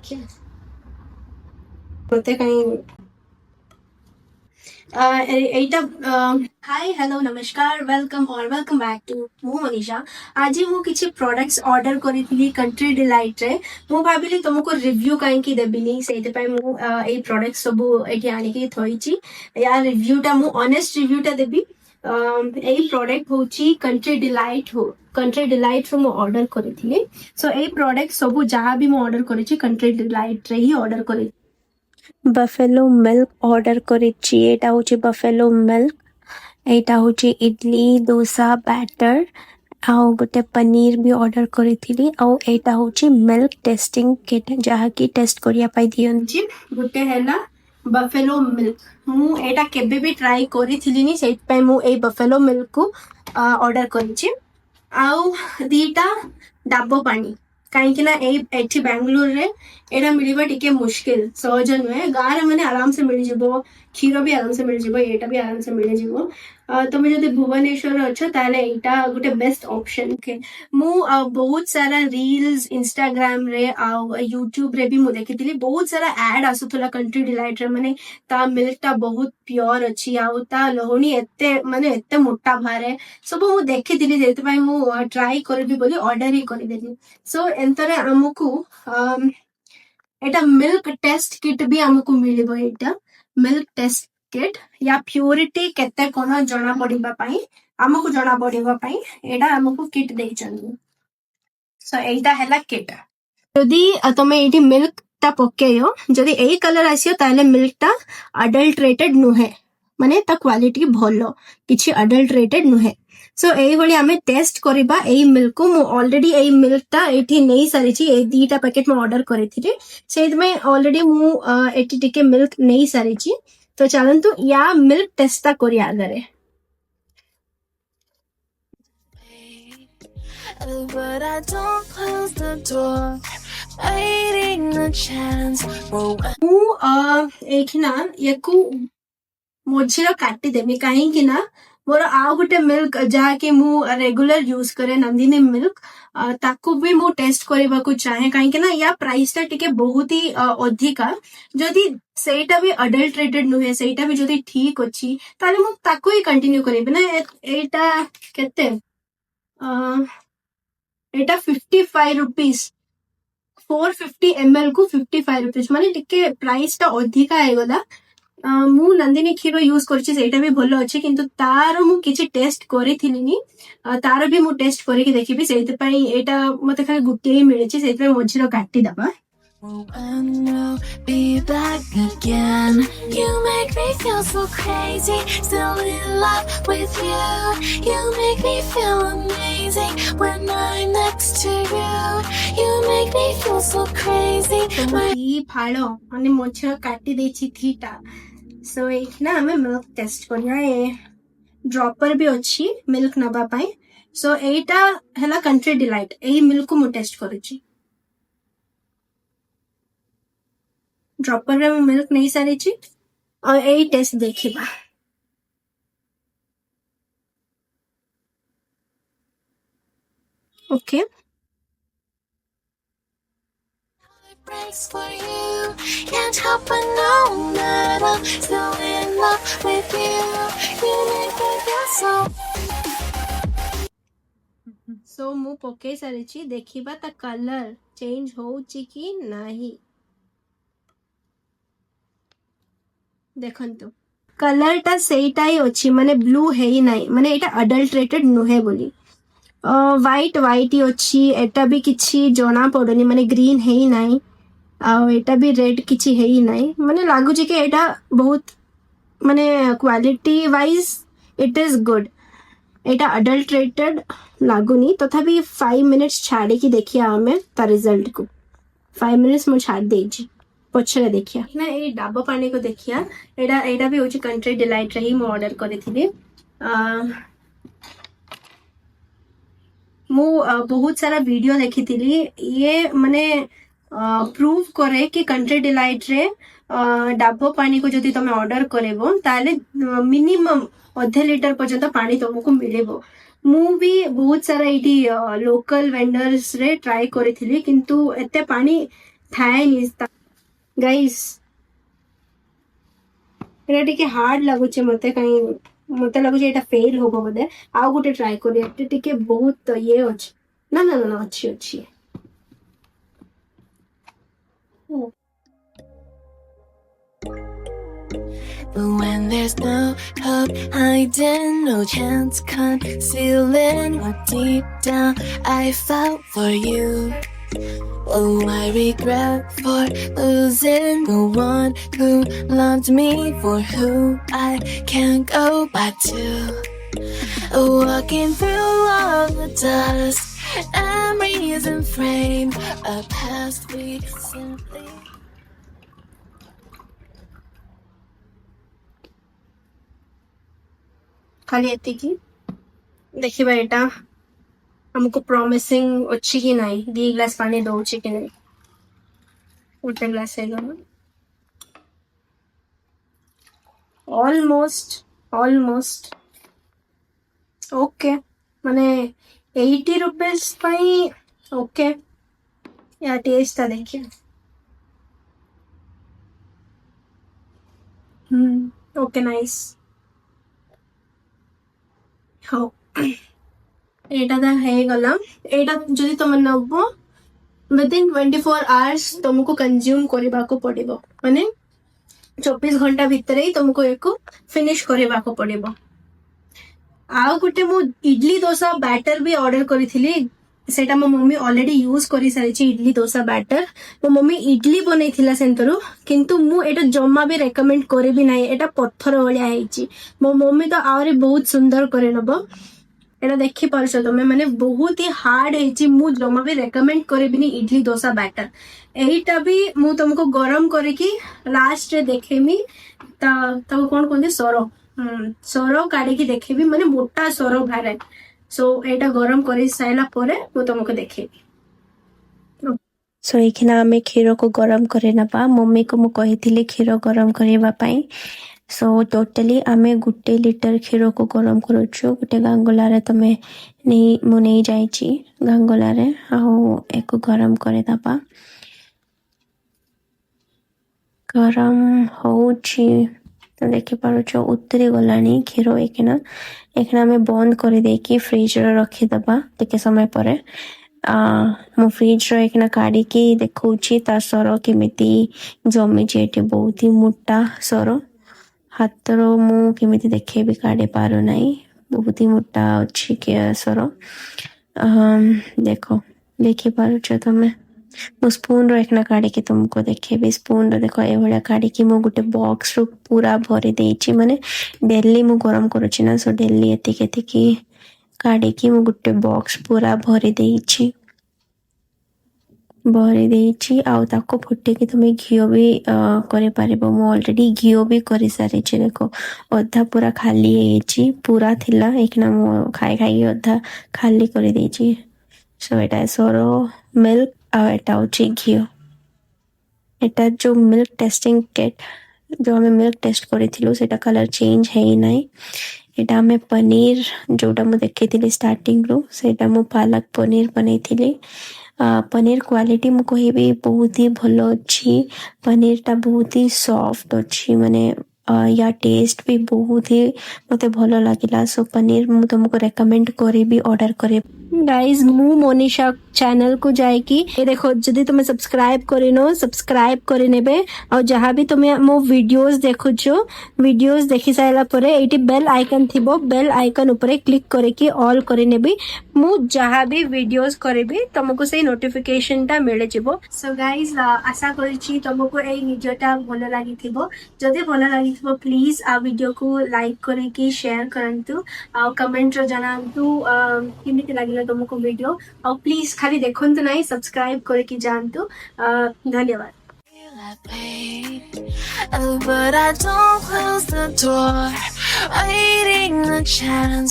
देखिए मते कहीं এইটা हाय हेलो नमस्कार वेलकम और वेलकम बैक टू मु मनीषा। आज मु किछि प्रोडक्ट्स ऑर्डर करिथिली कंट्री डिलाइट रे। मु भाबिली तुमको रिव्यू काहेकि देबिनी सेति पय मु एई प्रोडक्ट्स सब एठी आनी के थोइची। या रिव्यूटा मु ऑनेस्ट रिव्यूटा देबी। एई प्रोडक्ट होची कंट्री डिलाइट रो मु ऑर्डर करिथिली। सो एई प्रोडक्ट सब जहां भी मु ऑर्डर करिछि कंट्री डिलाइट रे ही ऑर्डर करि बफेलो मिल्क ऑर्डर करिछि। एटा होची बफेलो मिल्क। एटा होची इडली डोसा बैटर आउ गोटे पनीर भी ऑर्डर करिथिली। आउ एटा होची मिल्क टेस्टिंग किट जहा की टेस्ट करिया पाई दियंची। गोटे हैला बफेलो मिल्क। मु एटा केबे भी ट्राई करिथिली नि सेट पय मु ए बफेलो मिल्क को ऑर्डर करिछि। आउ दीटा डाबो पानी कहीं ना एठी बेंगलोर रे एटा मिलवा टिके मुश्किल सहज नुहे। गाँव रे मैंने आराम से मिल जिवो। क्षीर भी आराम से मिल जिवो। एटा भी आराम से मिल जिवो। तुम जदि भुवनेश्वर अच्छो ताले एटा गोटे बेस्ट ऑप्शन के। मु बहुत सारा रील्स इंस्टाग्राम रे आ यूट्यूब रे भी मु देखिथिली। बहुत सारा एड आसुथला कंट्री डिलाइट रे माने ता मिल्क ता बहुत प्योर अछि आ ता लहुणी एते माने एते मोटा भारे सब मु देखिथिली। जेते पय मु ट्राई करबी बोली ऑर्डर ही कर देली। सो एंतरे हमकु एटा मिल्क टेस्ट किट भी हमकु मिलिबो। एटा मिल्क टेस्ट किट या प्योरिटी केते कोन जणा पडिबा पई हमकु जणा पडिबा पई एटा हमकु किट देइचंदी। सो एटा हैला किट। जदि तमे एटी मिल्क ता पकेयो जदि एई कलर आसियो ताले मिल्क ता अडल्ट्रेटेड नुहे माने ता क्वालिटी भलो किछि अडल्ट्रेटेड नुहे। सो एई भली हमें टेस्ट करिबा एई मिल्क को। मु ऑलरेडी एई मिल्क ता एठी नै सारिछि। ए दीटा पैकेट मु ऑर्डर करिथिले सेद में ऑलरेडी मु एठी टिके मिल्क नै सारिछि। तो चलंतु या मिल्क टेस्ट ता करिया आगरे। But I don't close the door, waiting the chance. मु एखिना यकु मोझिरा काटी देमी काहेकि ना मोर आ गोटे मिल्क जहा कि मु रेगुलर यूज करे नंदिनी मिल्क ताकू भी मु टेस्ट करबा को चाहे काहेकि ना या प्राइस ता टिके बहुत ही अधिका। जदि सेटा भी अडल्ट्रेटेड नुहे सेटा भी जदि ठीक अछि ताले मु ताकू ही कंटिन्यू करबे ना। एटा केते एटा 55 रुपीस 450 ml को 55 रुपीस माने टिके प्राइस ता अधिका आइगला। मु नंदिनी क्षीर यूज करछि सेटा भी भलो अछि किंतु तार मु किछि टेस्ट करिथिली नि तार भी मु टेस्ट करिकि देखिबी सेति पई एटा मते खाली गुटे ही मिलेछि सेति पई मोझिरो काटी दबा। And we'll be back again. You make me feel so crazy, still in love with you. You make me feel amazing when I'm next to you. You make me feel so crazy. ई फाळो अनि मोझिरो काटी देछि theta. सो एखना हमें milk test करिया। ए dropper भी अछि milk नबा पई। सो एटा हैला कंट्री डिलाइट एई मिल्क को मु टेस्ट करूछि। ड्रॉपर रे मिल्क नहीं सारी छी और एई टेस्ट देखिबा। Okay breaks for you. Can't help but know that I'm still in love with you. You make me feel so. सो मु पके सारिछि देखिबा ता कलर चेंज होउची कि नाही। देखंतु कलर ता सेटा ही अछि माने ब्लू है ही नाही माने एटा अडल्ट्रेटेड नुहे बोली। व्हाइट व्हाइट ही अछि एटा भी किछि जणा पडोनी माने ग्रीन है ही नाही आ एटा भी रेड किछि है ही नाही माने लागु जे कि एटा बहुत माने quality wise it is good. Etah adulterated लागुनी तथापि 5 मिनिट्स छाड़ी की देखिया हमें ता रिजल्ट को 5 मिनिट्स मु छाड़ देछि पछरे देखिया ना। ए डाबो पानी को देखिया एटा भी होची कंट्री डिलाइट रे ही मु ऑर्डर करिथिली। मु बहुत सारा वीडियो देखिथिली ये माने प्रूव करे कि कंट्री डिलाइट रे डाबो पानी को जदि तमे ऑर्डर करेबो ताले मिनिमम आधे लीटर पर्यंत पानी तुमको मिलेबो। मु भी बहुत सारा इटी लोकल वेंडर्स रे ट्राई करिथिली किंतु एते पानी ଥାଏ ନିସ୍ତା ଗାଇସ୍ এটা ଟିକେ ହାର୍ଡ ଲାଗୁଛି ମତେ କାହିଁ ମତେ ଲାଗୁଛି ଏଇଟା ଫେଲ୍ ହବ ବୋଧେ ଆଉ ଗୋଟେ ଟ୍ରାଏ କରିବା ଏଟା ଟିକେ ବହୁତ ଇଏ ଅଛି ନା ନା ନା ଅଛି ଅଛି But when there's no hope hiding, no chance concealing what deep down I felt for you. Oh, I regret for losing the one who loved me, for who I can't go back to. Walking through all the dust, memories and frame a past we simply. ଖାଲି ଏତିକି ଦେଖିବା ଏଇଟା ଆମକୁ ପ୍ରମିସିଂ ଅଛି କି ନାହିଁ 2 glass ପାଣି ଦଉଛି କି ନାହିଁ ଗୋଟେ ଗ୍ଲାସ ହେଇଗଲା ଅଲମୋଷ୍ଟ ଓକେ ମାନେ 80 रुपीज ପାଇଁ ଓକେ या टेस्ट ଟା ଦେଖିବା ओके नाइस ହଉ ଏଇଟା ତ ହେଇଗଲା ଏଇଟା ଯଦି ତମେ ନବ within 24 hours तुमको कंज्यूम କରିବାକୁ ପଡିବ ମାନେ 24 ଘଣ୍ଟା ଭିତରେ ହିଁ तुमको ୟାକୁ ଫିନିଶ କରିବାକୁ ପଡିବ ଆଉ ଗୋଟେ ମୁଁ ଇଡଲି ଦୋସା ବ୍ୟାଟର ବି ଅର୍ଡର କରିଥିଲି ସେଇଟା ମୋ ମମି ଅଲରେଡି ୟୁଜ କରିସାରିଛି ଇଡଲି ଦୋସା ବ୍ୟାଟର ମୋ ମମି ଇଡଲି ବନେଇଥିଲା ସେନ୍ତରୁ କିନ୍ତୁ ମୁଁ ଏଇଟା ଜମା ବି ରେକମେଣ୍ଡ କରିବି ନାହିଁ ଏଇଟା ପଥର ଭଳିଆ ହେଇଛି ମୋ ମମି ତ ଆହୁରି ବହୁତ ସୁନ୍ଦର କରି ନବ ଏଇଟା ଦେଖିପାରୁଛ ତମେ ମାନେ ବହୁତ ହି ହାର୍ଡ ହେଇଛି ମୁଁ ଜମା ବି ରେକମେଣ୍ଡ କରିବିନି ଇଡଲି ଦୋସା ବ୍ୟାଟର ଏଇଟା ବି ମୁଁ ତମକୁ ଗରମ କରିକି ଲାଷ୍ଟରେ ଦେଖେଇମି ତାକୁ କଣ କୁହନ୍ତି ସର କାଢିକି ଦେଖେଇବି ମାନେ ମୋଟା ସର ବାହାରେ ସୋ ଏଇଟା ଗରମ କରି ସାରିଲା ପରେ ମୁଁ ତମକୁ ଦେଖେଇବି ସୋ ଏଇଖିନା ଆମେ କ୍ଷୀରକୁ ଗରମ କରି ନେବା ମମିକୁ ମୁଁ କହିଥିଲି କ୍ଷୀର ଗରମ କରିବା ପାଇଁ ସୋ ଟୋଟାଲି ଆମେ 1 ଲିଟର କ୍ଷୀରକୁ ଗରମ କରୁଛୁ ଗୋଟେ ଗାଙ୍ଗୁଲାରେ ମୁଁ ନେଇଯାଇଛି ଗାଙ୍ଗୁଲାରେ ଆଉ ୟାକୁ ଗରମ କରିଦେବା ଗରମ ହଉଛି ଦେଖିପାରୁଛ ଉତରି ଗଲାଣି କ୍ଷୀର ଏଇଖିନା ଆମେ ବନ୍ଦ କରିଦେଇକି ଫ୍ରିଜରେ ରଖିଦେବା ଟିକେ ସମୟ ପରେ ମୁଁ ଫ୍ରିଜର ଏଇଖିନା କାଢିକି ଦେଖଉଛି ତା ସର କେମିତି ଜମିଛି ଏଠି ବହୁତ ହି ମୋଟା ସର ହାତର ମୁଁ କେମିତି ଦେଖେଇବି କାଢି ପାରୁନାହିଁ ବହୁତ ହି ମୋଟା ଅଛି ସର ଦେଖ ଦେଖିପାରୁଛ ତମେ ମୁଁ ସ୍ପୁନର ଏଇଖିନା କାଢିକି ତୁମକୁ ଦେଖେଇବି ସ୍ପୁନର ଦେଖ ଏଭଳିଆ କାଢିକି ମୁଁ ଗୋଟେ ବକ୍ସରୁ ପୁରା ଭରି ଦେଇଛି ମାନେ ଡେଲି ମୁଁ ଗରମ କରୁଛି ନା ସୋ ଡେଲି ଏତିକି କାଢିକି ମୁଁ ଗୋଟେ ବକ୍ସ ପୁରା ଭରି ଦେଇଛି ଆଉ ତାକୁ ଫୁଟେଇକି ତମେ ଘିଅ ବି କରିପାରିବ ମୁଁ ଅଲରେଡି ଘିଅ ବି କରିସାରିଛି ଦେଖ ଅଧା ପୁରା ଖାଲି ହେଇଯାଇଛି ପୁରା ଥିଲା ଏଇଖିନା ମୁଁ ଖାଇକି ଅଧା ଖାଲି କରିଦେଇଛି ସୋ ଏଇଟା ସର ମିଲ୍କ ଆଉ ଏଇଟା ହେଉଛି ଘିଅ ଏଇଟା ଯୋଉ ମିଲ୍କ ଟେଷ୍ଟିଂ କିଟ୍ ଯୋଉ ଆମେ ମିଲ୍କ ଟେଷ୍ଟ କରିଥିଲୁ ସେଇଟା କଲର ଚେଞ୍ଜ ହେଇନାହିଁ ଏଇଟା ଆମେ ପନିର ଯୋଉଟା ମୁଁ ଦେଖେଇଥିଲି ଷ୍ଟାର୍ଟିଂରୁ ସେଇଟା ମୁଁ ପାଲକ ପନିର ବନେଇଥିଲି ପନିର କ୍ୱାଲିଟି ମୁଁ କହିବି ବହୁତ ହି ଭଲ ଅଛି ପନିରଟା ବହୁତ ହି ସଫ୍ଟ ଅଛି ମାନେ ୟା ଟେଷ୍ଟ ବି ବହୁତ ହି ମୋତେ ଭଲ ଲାଗିଲା ସୋ ପନିର ମୁଁ ତୁମକୁ ରେକମେଣ୍ଡ କରିବି ଅର୍ଡର କରିବା गाइज ମୁଁ मोनिशा चैनल को जाइकी ए देखो जदि तुम सब्सक्राइब करिनो सब्सक्राइब करि नेबे और जहाँ भी तुम मो वीडियोस देखुछो वीडियोस देखि साइला परे एटी बेल आइकन थिबो बेल आइकन ऊपर क्लिक करके ऑल करि नेबी मु जहाँ भी वीडियोस करबी तुमको से नोटिफिकेशन टा मिले जिवो सो गाइज आशा करिछि तुमको ए वीडियोटा भलो लागि थिबो जदि भलो लागि थिबो प्लीज आ वीडियो को लाइक करके शेयर करंतु आ कमेंट रो जनांतु केमिति लागिला तुमको वीडियो और प्लीज खाली देखंतु नहीं सब्सक्राइब करके जानतु धन्यवाद But I don't close the door, waiting a chance.